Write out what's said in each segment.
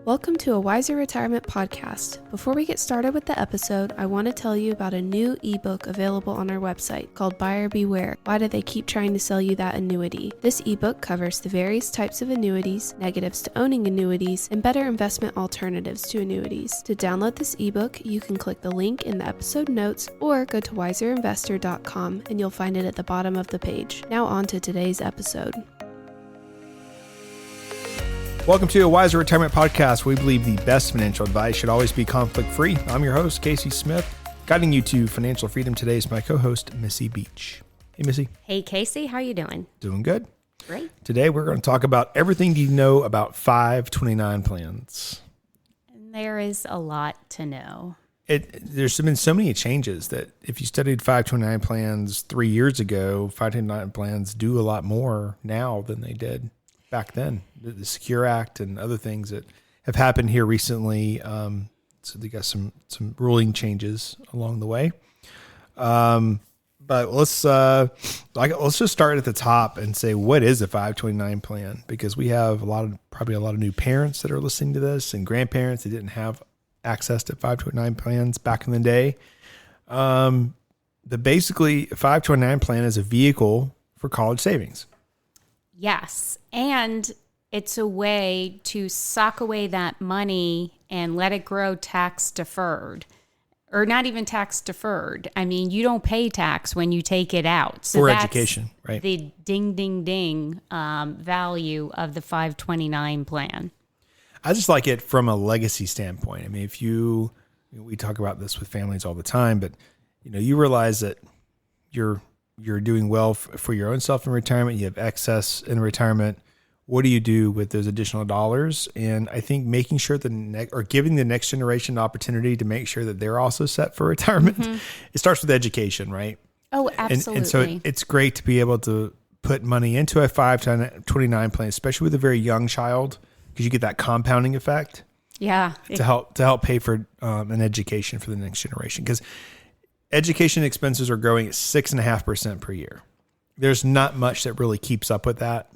Welcome to a Wiser Retirement podcast. Before we get started with the episode, I want to tell you about a new ebook available on our website called Buyer Beware. Why do they keep trying to sell you that annuity? This ebook covers the various types of annuities, negatives to owning annuities, and better investment alternatives to annuities. To download this ebook, you can click the link in the episode notes or go to wiserinvestor.com and you'll find it at the bottom of the page. Now on to today's episode. Welcome to a Wiser Retirement Podcast. We believe the best financial advice should always be conflict-free. I'm your host, Casey Smith. Guiding you to financial freedom today is my co-host, Missie Beach. Hey, Missy. Hey, Casey. How you doing? Doing good. Great. Today, we're going to talk about everything you know about 529 plans. There is a lot to know. There's been so many changes that if you studied 529 plans 3 years ago, 529 plans do a lot more now than they did back then. The Secure Act and other things that have happened here recently. So they got some ruling changes along the way. But let's just start at the top and say, what is a 529 plan? Because we have probably a lot of new parents that are listening to this and grandparents that didn't have access to 529 plans back in the day. Basically, a 529 plan is a vehicle for college savings. Yes. And it's a way to sock away that money and let it grow tax deferred, or not even tax deferred. I mean, you don't pay tax when you take it out. So for that's education, right? The ding value of the 529 plan. I just like it from a legacy standpoint. I mean, we talk about this with families all the time, but you realize that you're doing well for your own self in retirement. You have excess in retirement. What do you do with those additional dollars? And I think making sure giving the next generation the opportunity to make sure that they're also set for retirement. Mm-hmm. It starts with education, right? Oh, absolutely. And so it's great to be able to put money into a 529 plan, especially with a very young child, because you get that compounding effect. Yeah. To help pay for an education for the next generation. Because education expenses are growing at 6.5% per year. There's not much that really keeps up with that.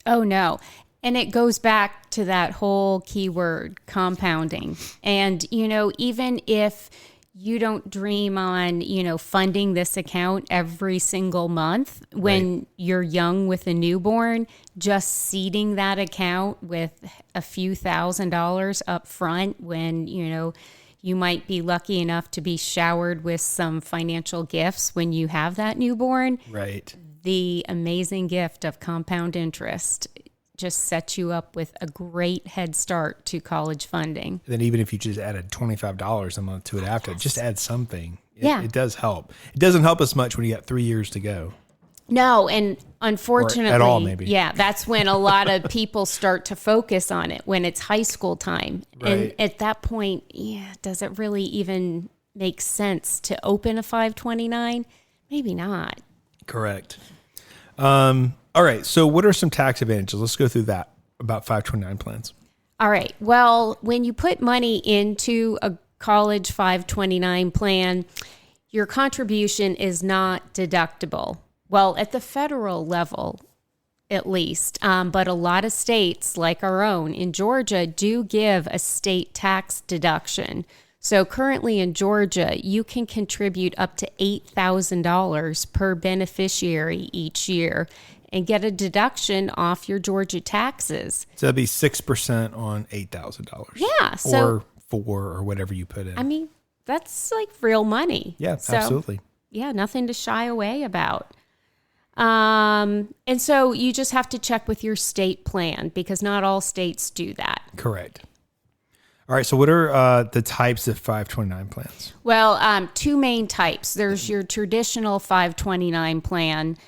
Oh, no. And it goes back to that whole keyword, compounding. And, even if you don't dream on, funding this account every single month when you're young with a newborn, just seeding that account with a few $1,000s up front when, you might be lucky enough to be showered with some financial gifts when you have that newborn. Right. The amazing gift of compound interest just sets you up with a great head start to college funding. And then even if you just added $25 a month to it after, just add something. It does help. It doesn't help as much when you got 3 years to go. No, and unfortunately, or at all, maybe. Yeah, that's when a lot of people start to focus on it, when it's high school time. Right. And at that point, does it really even make sense to open a 529? Maybe not. Correct. All right. So what are some tax advantages? Let's go through that about 529 plans. All right. Well, when you put money into a college 529 plan, your contribution is not deductible. Well, at the federal level, at least, but a lot of states like our own in Georgia do give a state tax deduction. So currently in Georgia, you can contribute up to $8,000 per beneficiary each year and get a deduction off your Georgia taxes. So that'd be 6% on $8,000. Yeah. So, or 4 or whatever you put in. I mean, that's like real money. Yeah, so, absolutely. Yeah, nothing to shy away about. And so you just have to check with your state plan because not all states do that. Correct. All right. So what are the types of 529 plans? Well, two main types. There's your traditional 529 plan,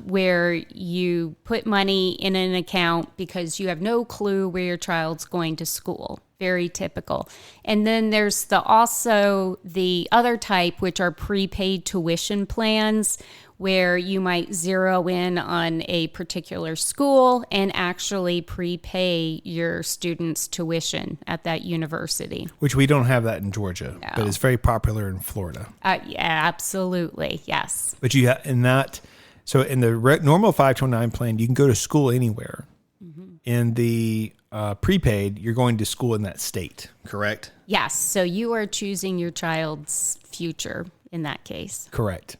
where you put money in an account because you have no clue where your child's going to school. Very typical. And then there's also the other type, which are prepaid tuition plans, where you might zero in on a particular school and actually prepay your students' tuition at that university. Which we don't have that in Georgia, but it's very popular in Florida. Yeah, absolutely. Yes. But you have in that, so in the normal 529 plan, you can go to school anywhere. Mm-hmm. in the prepaid, you're going to school in that state, correct? Yes. So you are choosing your child's future in that case. Correct.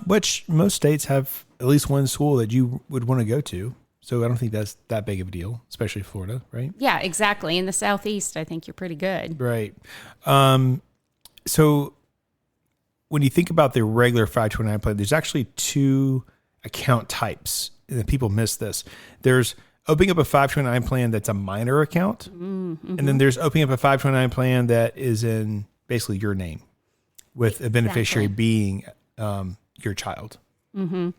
Which most states have at least one school that you would want to go to. So I don't think that's that big of a deal, especially Florida, right? Yeah, exactly. In the Southeast, I think you're pretty good. Right. So when you think about the regular 529 plan, there's actually two account types. And people miss this. There's opening up a 529 plan that's a minor account. Mm-hmm. And then there's opening up a 529 plan that is in basically your name with a beneficiary being your child. Mm-hmm.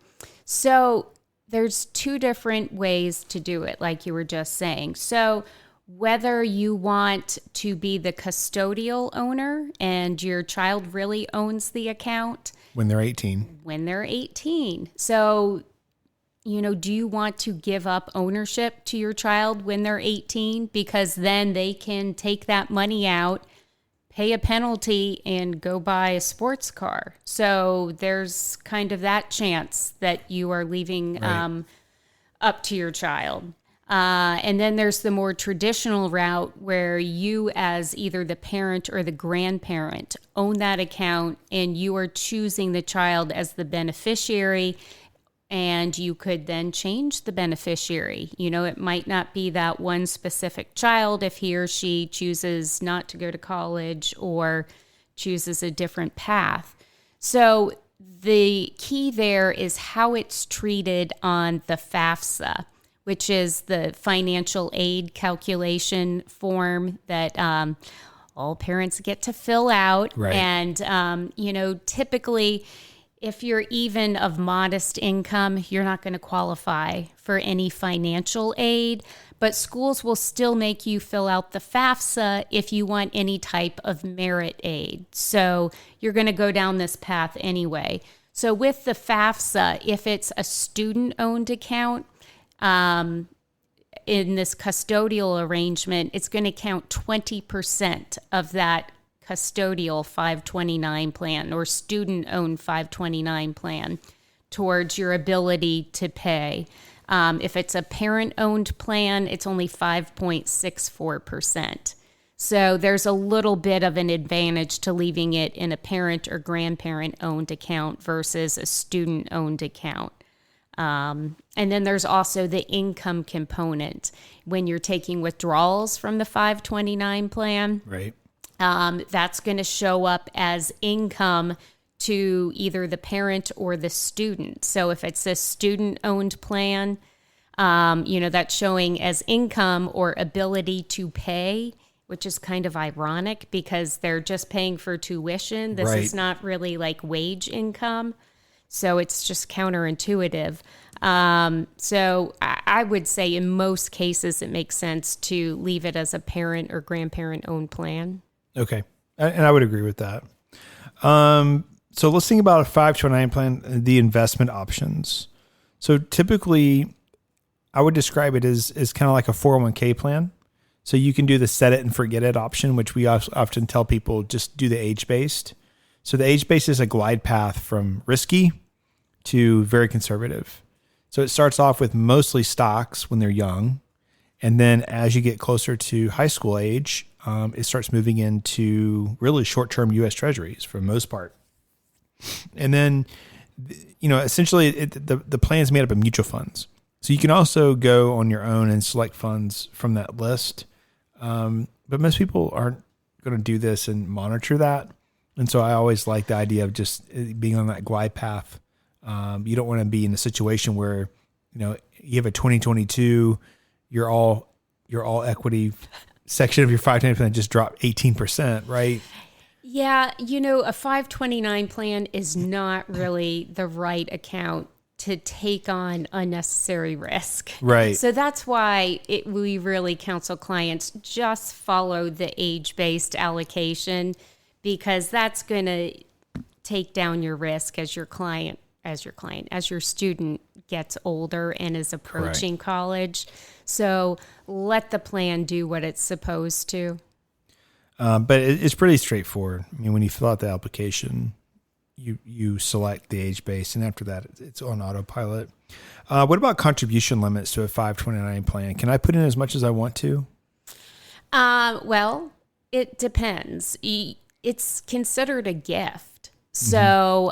So there's two different ways to do it, like you were just saying. So whether you want to be the custodial owner and your child really owns the account. When they're 18. When they're 18. So, do you want to give up ownership to your child when they're 18? Because then they can take that money out, pay a penalty, and go buy a sports car. So there's kind of that chance that you are leaving up to your child. And then there's the more traditional route where you as either the parent or the grandparent own that account and you are choosing the child as the beneficiary, and you could then change the beneficiary. It might not be that one specific child if he or she chooses not to go to college or chooses a different path. So the key there is how it's treated on the FAFSA, which is the financial aid calculation form that all parents get to fill out. Right. And, typically, if you're even of modest income, you're not going to qualify for any financial aid, but schools will still make you fill out the FAFSA if you want any type of merit aid. So you're going to go down this path anyway. So with the FAFSA, if it's a student-owned account, in this custodial arrangement, it's going to count 20% of that custodial 529 plan or student-owned 529 plan towards your ability to pay. If it's a parent-owned plan, it's only 5.64%. So there's a little bit of an advantage to leaving it in a parent or grandparent-owned account versus a student-owned account. And then there's also the income component. When you're taking withdrawals from the 529 plan, right? That's going to show up as income to either the parent or the student. So if it's a student-owned plan, that's showing as income or ability to pay, which is kind of ironic because they're just paying for tuition. This is not really like wage income. So it's just counterintuitive. So I would say in most cases, it makes sense to leave it as a parent or grandparent owned plan. Okay. And I would agree with that. So let's think about a 529 plan, the investment options. So typically I would describe it as kind of like a 401k plan. So you can do the set it and forget it option, which we often tell people just do the age-based. So the age-based is a glide path from risky to very conservative. So it starts off with mostly stocks when they're young. And then as you get closer to high school age, it starts moving into really short-term U.S. Treasuries for the most part. And then, essentially the plan is made up of mutual funds. So you can also go on your own and select funds from that list. But most people aren't going to do this and monitor that. And so I always like the idea of just being on that glide path. You don't want to be in a situation where, you have a 2022, your all equity section of your 529 plan just dropped 18%, right? Yeah. A 529 plan is not really the right account to take on unnecessary risk. Right. So that's why we really counsel clients just follow the age-based allocation, because that's going to take down your risk as your student gets older and is approaching college. So let the plan do what it's supposed to. But it's pretty straightforward. I mean, when you fill out the application, you select the age base, and after that, it's on autopilot. What about contribution limits to a 529 plan? Can I put in as much as I want to? Well, it depends. It's considered a gift. So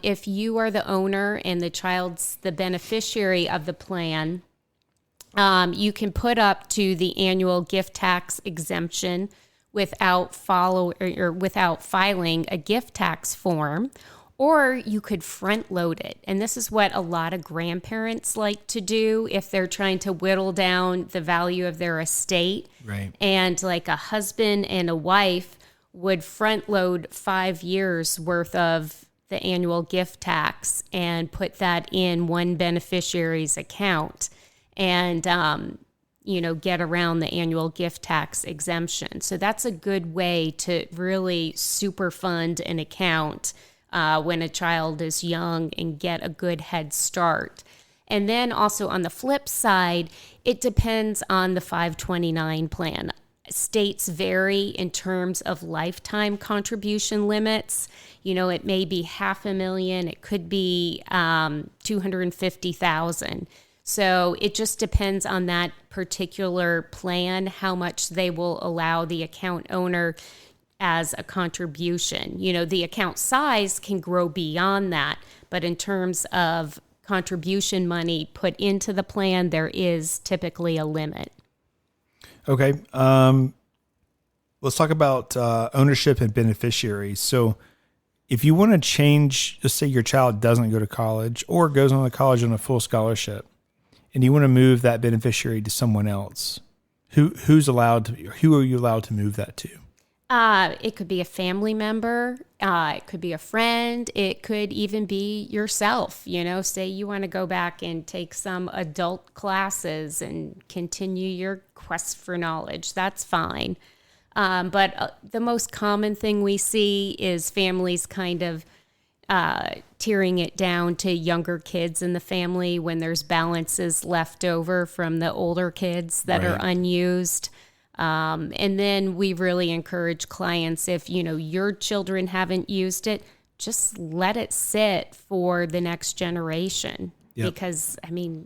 if you are the owner and the child's the beneficiary of the plan, you can put up to the annual gift tax exemption without filing a gift tax form, or you could front load it. And this is what a lot of grandparents like to do if they're trying to whittle down the value of their estate. Right. And like a husband and a wife would front load 5 years worth of the annual gift tax and put that in one beneficiary's account and, get around the annual gift tax exemption. So that's a good way to really super fund an account when a child is young and get a good head start. And then also on the flip side, it depends on the 529 plan. States vary in terms of lifetime contribution limits. It may be $500,000, it could be $250,000. So it just depends on that particular plan, how much they will allow the account owner as a contribution. The account size can grow beyond that, but in terms of contribution money put into the plan, there is typically a limit. Okay. Let's talk about ownership and beneficiaries. So if you want to change, just say your child doesn't go to college or goes on to college on a full scholarship, and you want to move that beneficiary to someone else, who are you allowed to move that to? It could be a family member. It could be a friend. It could even be yourself. Say you want to go back and take some adult classes and continue your quest for knowledge. That's fine. But the most common thing we see is families kind of tearing it down to younger kids in the family when there's balances left over from the older kids that are unused. And then we really encourage clients, if, your children haven't used it, just let it sit for the next generation. Yep. Because,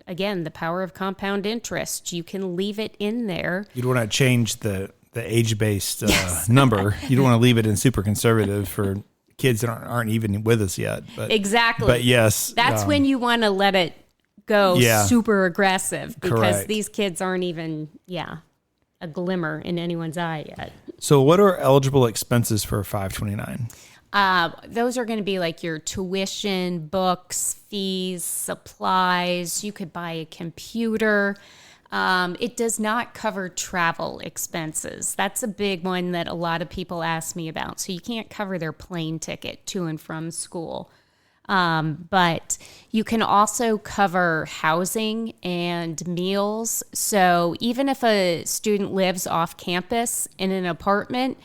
again, the power of compound interest, you can leave it in there. You don't want to change the age-based number. You don't want to leave it in super conservative for kids that aren't even with us yet. But, exactly. But yes. That's when you want to let it go super aggressive, because Correct. These kids aren't even, a glimmer in anyone's eye yet. So what are eligible expenses for 529? Those are going to be like your tuition, books, fees, supplies. You could buy a computer. It does not cover travel expenses. That's a big one that a lot of people ask me about. So you can't cover their plane ticket to and from school. But you can also cover housing and meals. So even if a student lives off campus in an apartment,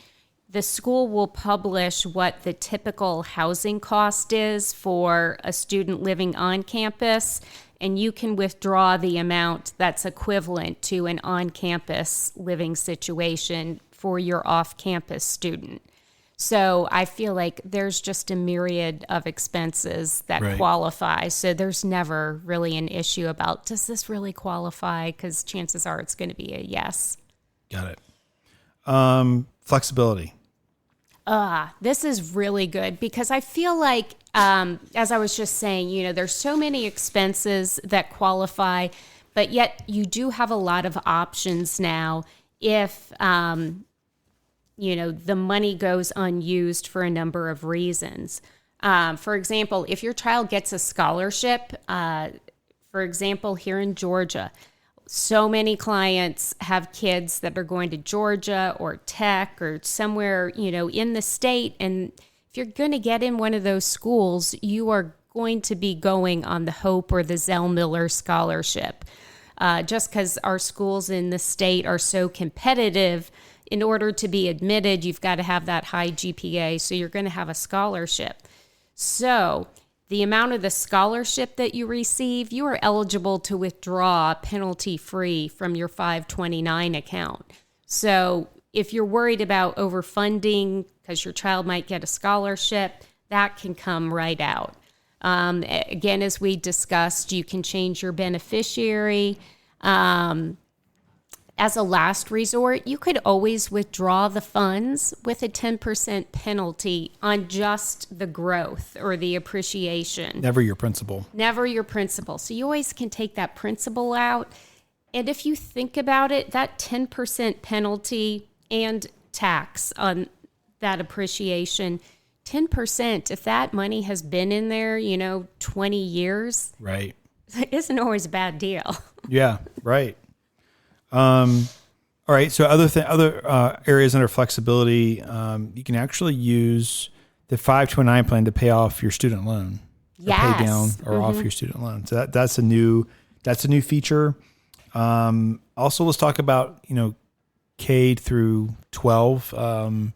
the school will publish what the typical housing cost is for a student living on campus, and you can withdraw the amount that's equivalent to an on-campus living situation for your off-campus student. So I feel like there's just a myriad of expenses that qualify. So there's never really an issue about, does this really qualify? Because chances are it's going to be a yes. Got it. Flexibility. This is really good, because I feel like, as I was just saying, there's so many expenses that qualify, but yet you do have a lot of options now if, the money goes unused for a number of reasons. For example, if your child gets a scholarship, for example, here in Georgia, so many clients have kids that are going to Georgia or Tech or somewhere, in the state. And if you're going to get in one of those schools, you are going to be going on the Hope or the Zell Miller scholarship. Just because our schools in the state are so competitive, in order to be admitted, you've got to have that high GPA. So you're going to have a scholarship. So the amount of the scholarship that you receive, you are eligible to withdraw penalty-free from your 529 account. So if you're worried about overfunding because your child might get a scholarship, that can come right out. Again, as we discussed, you can change your beneficiary. As a last resort, you could always withdraw the funds with a 10% penalty on just the growth or the appreciation. Never your principal. Never your principal. So you always can take that principal out. And if you think about it, that 10% penalty and tax on that appreciation, 10%, if that money has been in there, 20 years, right, it isn't always a bad deal. Yeah, right. All right. So other areas under flexibility, you can actually use the 529 plan to pay off your student loan, or pay down or off your student loan. So that's a new feature. Also, let's talk about K through 12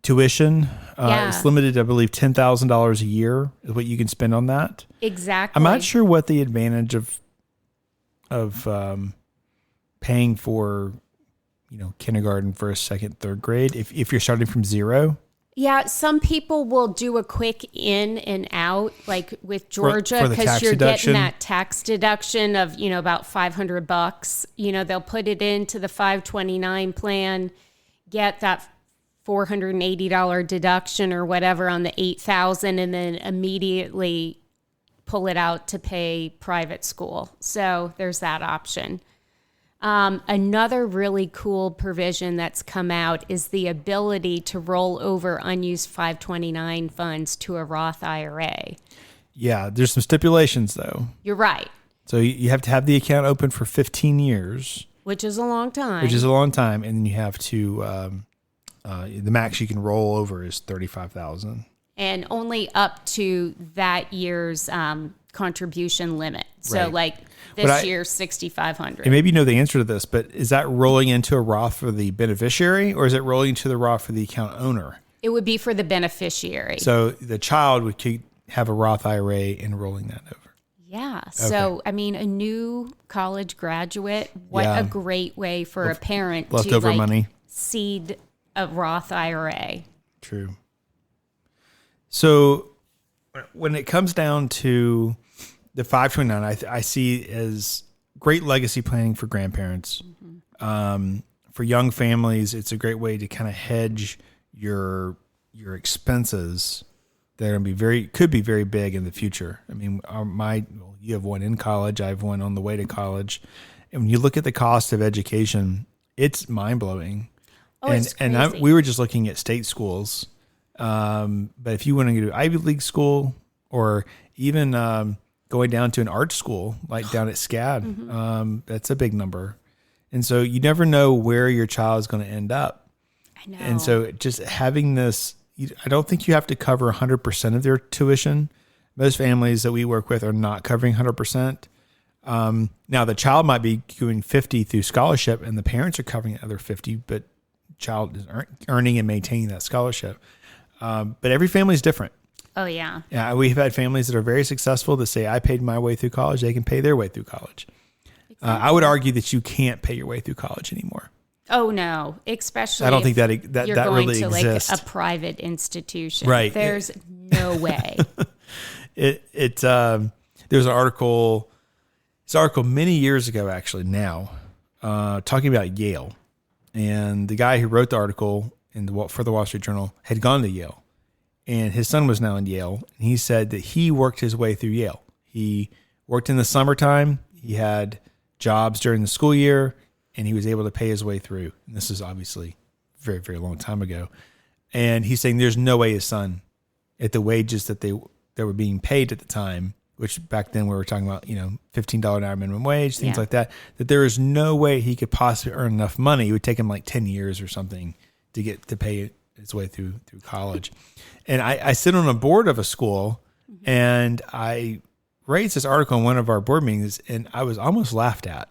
tuition. It's limited, I believe, $10,000 a year is what you can spend on that. Exactly. I'm not sure what the advantage of paying for, kindergarten, first, second, third grade, if you're starting from zero. Yeah, some people will do a quick in and out, like with Georgia, for because you're deduction. getting that tax deduction of, about $500. They'll put it into the 529 plan, get that $480 deduction or whatever on the $8,000, and then immediately pull it out to pay private school. So there's that option. Another really cool provision that's come out is the ability to roll over unused 529 funds to a Roth IRA. Yeah, there's some stipulations though. You're right. So you have to have the account open for 15 years. Which is a long time. And then you have to, the max you can roll over is $35,000. And only up to that year's contribution limit. So Right. this year's $6,500. And maybe you know the answer to this, but is that rolling into a Roth for the beneficiary, or is it rolling into the Roth for the account owner? It would be for the beneficiary. So the child would have a Roth IRA and rolling that over. Yeah. So, a new college graduate, what a great way for a parent Leftover to money. seed a Roth IRA. True. So when it comes down to the 529, I see as great legacy planning for grandparents. For young families, it's a great way to kind of hedge your expenses that are going to could be very big in the future. I mean, you have one in college, I have one on the way to college, and when you look at the cost of education, it's mind blowing. Oh, it's crazy. We were just looking at state schools, but if you want to go to Ivy League school or even going down to an art school, like down at SCAD, that's a big number. And so you never know where your child is going to end up. I know. And so just having this, I don't think you have to cover 100% of their tuition. Most families that we work with are not covering 100%. Now the child might be doing 50 through scholarship and the parents are covering the other 50, but child is earning and maintaining that scholarship. But every family is different. Oh, yeah. Yeah, we've had families that are very successful that say, I paid my way through college. They can pay their way through college. Exactly. I would argue that you can't pay your way through college anymore. Oh, no. Especially I don't think that you're really going to exists. like a private institution. Right. There's no way. There's an article, many years ago, actually now, talking about Yale. And the guy who wrote the article for the Wall Street Journal had gone to Yale. And his son was now in Yale. And he said that he worked his way through Yale. He worked in the summertime. He had jobs during the school year, and he was able to pay his way through. And this is obviously a very, very long time ago. And he's saying there's no way his son, at the wages that they were being paid at the time, which back then we were talking about, $15 an hour minimum wage, things like that there is no way he could possibly earn enough money. It would take him like 10 years or something to pay his way through college. And I sit on a board of a school, and I raised this article in one of our board meetings, and I was almost laughed at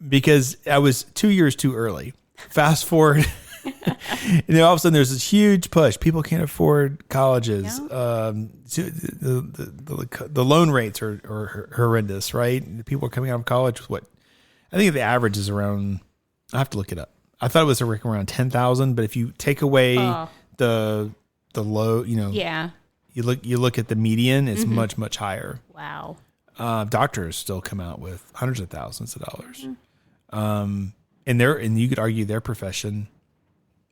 because I was 2 years too early. Fast forward, and then all of a sudden there's this huge push. People can't afford colleges. The loan rates are horrendous, right? People are coming out of college with what I think the average is around. I have to look it up. I thought it was around 10,000, but if you take away the the low, Yeah. you look at the median, it's much, much higher. Wow. Doctors still come out with hundreds of thousands of dollars. And you could argue their profession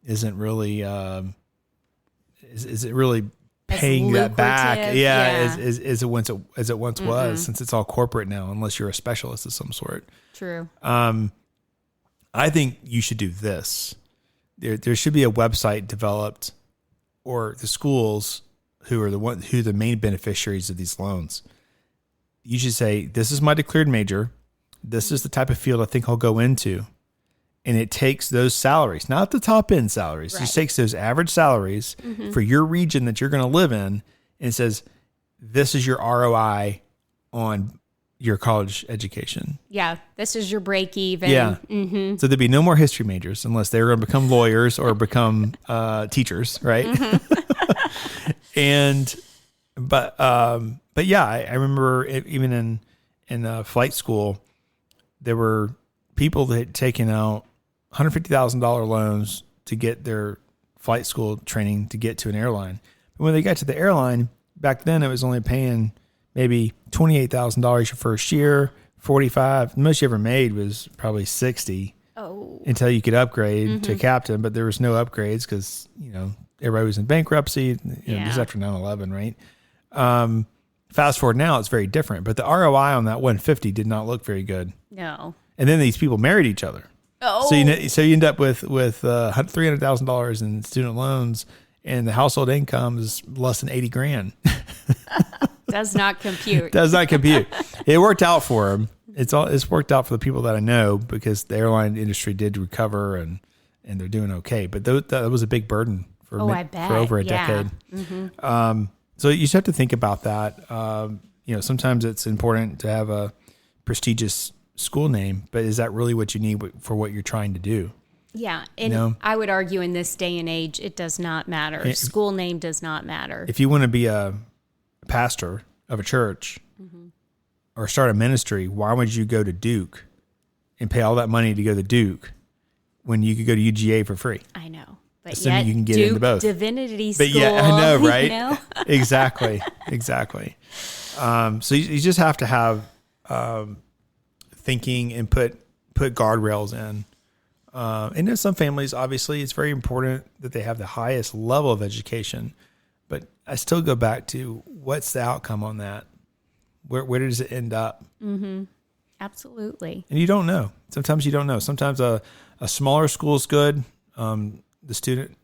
isn't really, is it really paying that back? As it once was, since it's all corporate now, unless you're a specialist of some sort. True. I think you should do this. There should be a website developed, or the schools who are the main beneficiaries of these loans. You should say, this is my declared major. This is the type of field I think I'll go into. And it takes those salaries, not the top end salaries. Right. It just takes those average salaries for your region that you're going to live in, and says, this is your ROI on your college education. Yeah. This is your break even. Yeah. So there'd be no more history majors unless they were going to become lawyers or become teachers. Right. But yeah, I remember even in flight school, there were people that had taken out $150,000 loans to get their flight school training to get to an airline. But when they got to the airline, back then it was only paying maybe $28,000 your first year, $45,000. The most you ever made was probably $60,000 until you could upgrade to captain. But there was no upgrades because, everybody was in bankruptcy, just after 9/11, right? Fast forward now, it's very different. But the ROI on that $150,000 did not look very good. No. And then these people married each other. Oh. So you end up with $300,000 in student loans, and the household income is less than $80,000. Does not compute. Does not compute. It worked out for them. It's worked out for the people that I know, because the airline industry did recover and they're doing okay. But that was a big burden for over a decade. So you just have to think about that. Sometimes it's important to have a prestigious school name, but is that really what you need for what you're trying to do? Yeah. And I would argue in this day and age, it does not matter. School name does not matter. If you want to be a pastor of a church or start a ministry, why would you go to Duke and pay all that money to go to Duke when you could go to UGA for free? I know. But assuming yet, you can get Duke into both. Divinity School. But yeah, I know, right? Exactly. So you just have to have thinking and put guardrails in. And in some families, obviously, it's very important that they have the highest level of education. But I still go back to, what's the outcome on that? Where does it end up? Mm-hmm. Absolutely. And you don't know. Sometimes you don't know. Sometimes a smaller school is good. The student,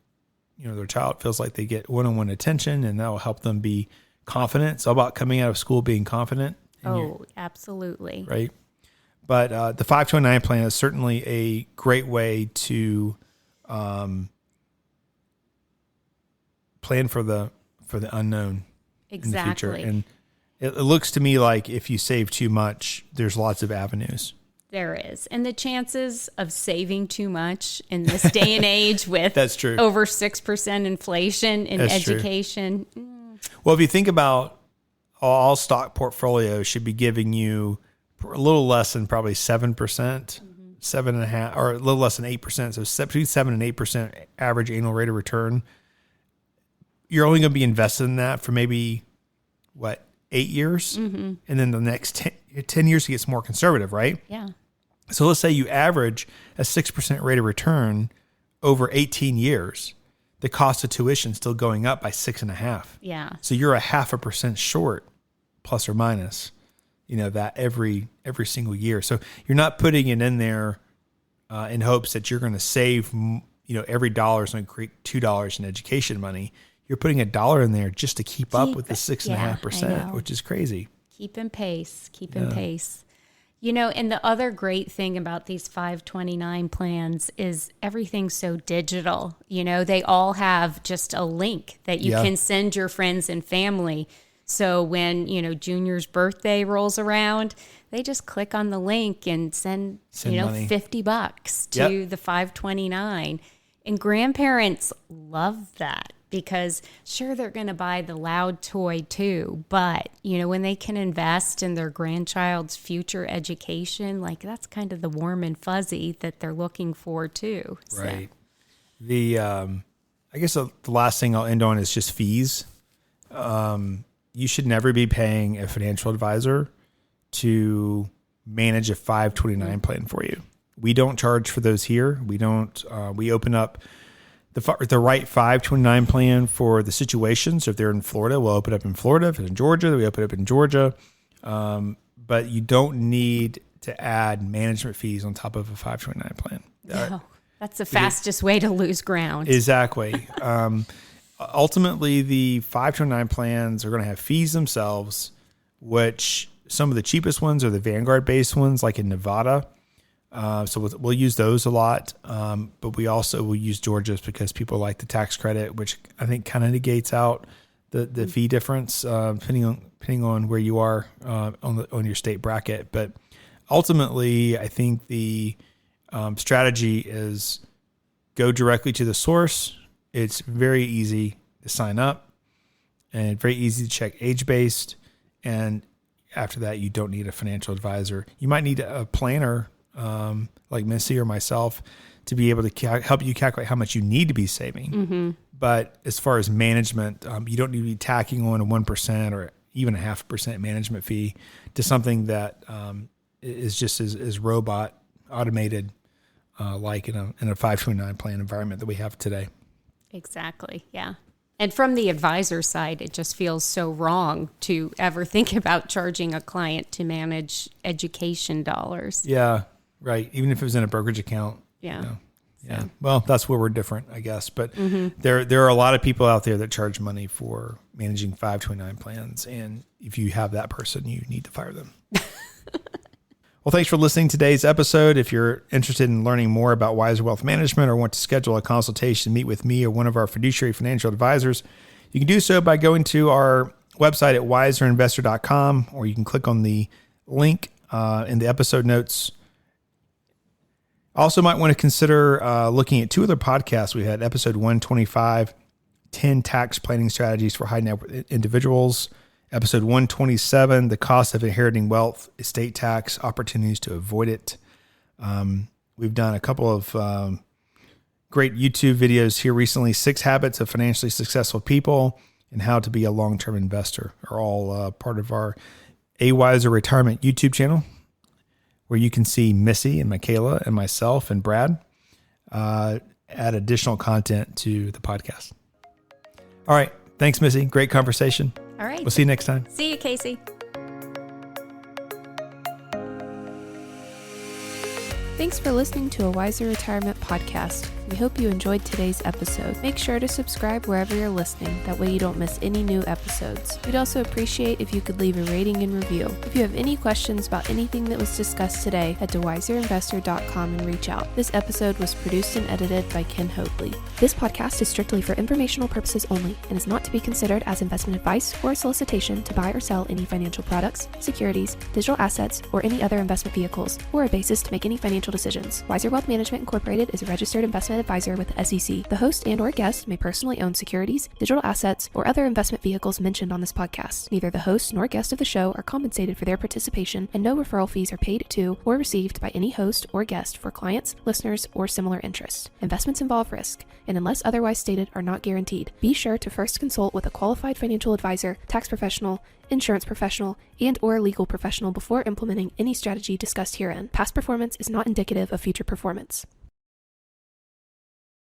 their child feels like they get one-on-one attention, and that will help them be confident. It's all about coming out of school being confident. Absolutely. Right. But the 529 plan is certainly a great way to plan for the unknown in the future. And it looks to me like if you save too much, there's lots of avenues. There is. And the chances of saving too much in this day and age with That's true. over 6% inflation in education. Well, if you think about, all stock portfolios should be giving you a little less than probably 7%, 7.5%, or a little less than 8%. So between 7 and 8% average annual rate of return. You're only going to be invested in that for maybe 8 years, and then the next 10 years it gets more conservative, right? Yeah. So let's say you average a 6% rate of return over 18 years. The cost of tuition still going up by 6.5%. Yeah. So you're 0.5% short, plus or minus. That every single year. So you're not putting it in there in hopes that you're going to save. Every dollar is going to create $2 in education money. You're putting $1 in there just to keep up with the 6.5%, which is crazy. Keeping pace. And the other great thing about these 529 plans is everything's so digital. They all have just a link that you can send your friends and family. So when, Junior's birthday rolls around, they just click on the link and send money. $50 to the 529. And grandparents love that, because sure, they're going to buy the loud toy too, but when they can invest in their grandchild's future education, that's kind of the warm and fuzzy that they're looking for too. Right. I I guess the last thing I'll end on is just fees. You should never be paying a financial advisor to manage a 529 plan for you. We don't charge for those here. We don't. We open up the right 529 plan for the situation. So if they're in Florida, we'll open up in Florida. If it's in Georgia, we open up in Georgia. But you don't need to add management fees on top of a 529 plan. No, that's the fastest way to lose ground. Exactly. Ultimately, the 529 plans are going to have fees themselves, which some of the cheapest ones are the Vanguard-based ones, like in Nevada. So we'll use those a lot. But we also will use Georgia's because people like the tax credit, which I think kind of negates out the fee difference, depending on where you are on your state bracket. But ultimately, I think the strategy is go directly to the source. It's very easy to sign up and very easy to check age-based. And after that, you don't need a financial advisor. You might need a planner like Missy or myself to be able to help you calculate how much you need to be saving. Mm-hmm. But as far as management, you don't need to be tacking on a 1% or even a 0.5% management fee to something that is just as robot automated like in a 529 plan environment that we have today. Exactly. Yeah. And from the advisor side, it just feels so wrong to ever think about charging a client to manage education dollars. Yeah. Right. Even if it was in a brokerage account. Yeah. Yeah. Well, that's where we're different, I guess. But there are a lot of people out there that charge money for managing 529 plans. And if you have that person, you need to fire them. Well, thanks for listening to today's episode. If you're interested in learning more about Wiser Wealth Management or want to schedule a consultation, meet with me or one of our fiduciary financial advisors, you can do so by going to our website at wiserinvestor.com, or you can click on the link in the episode notes. Also might want to consider looking at two other podcasts we had. Episode 125, 10 tax planning strategies for high net worth individuals. Episode 127, the cost of inheriting wealth, estate tax, opportunities to avoid it. We've done a couple of great YouTube videos here recently. 6 Habits of Financially Successful People and How to Be a Long-Term Investor are all part of our A Wiser Retirement YouTube channel, where you can see Missy and Michaela and myself and Brad add additional content to the podcast. All right. Thanks, Missy. Great conversation. All right. We'll see you next time. See you, Casey. Thanks for listening to a Wiser Retirement podcast. We hope you enjoyed today's episode. Make sure to subscribe wherever you're listening. That way you don't miss any new episodes. We'd also appreciate if you could leave a rating and review. If you have any questions about anything that was discussed today, head to wiserinvestor.com and reach out. This episode was produced and edited by Ken Hoadley. This podcast is strictly for informational purposes only and is not to be considered as investment advice or a solicitation to buy or sell any financial products, securities, digital assets, or any other investment vehicles, or a basis to make any financial decisions. Wiser Wealth Management Incorporated is a registered investment advisor with the SEC. The host and/or guest may personally own securities, digital assets, or other investment vehicles mentioned on this podcast. Neither the host nor guest of the show are compensated for their participation, and no referral fees are paid to or received by any host or guest for clients, listeners, or similar interests. Investments involve risk, and unless otherwise stated, are not guaranteed. Be sure to first consult with a qualified financial advisor, tax professional, insurance professional, and/or legal professional before implementing any strategy discussed herein. Past performance is not indicative of future performance.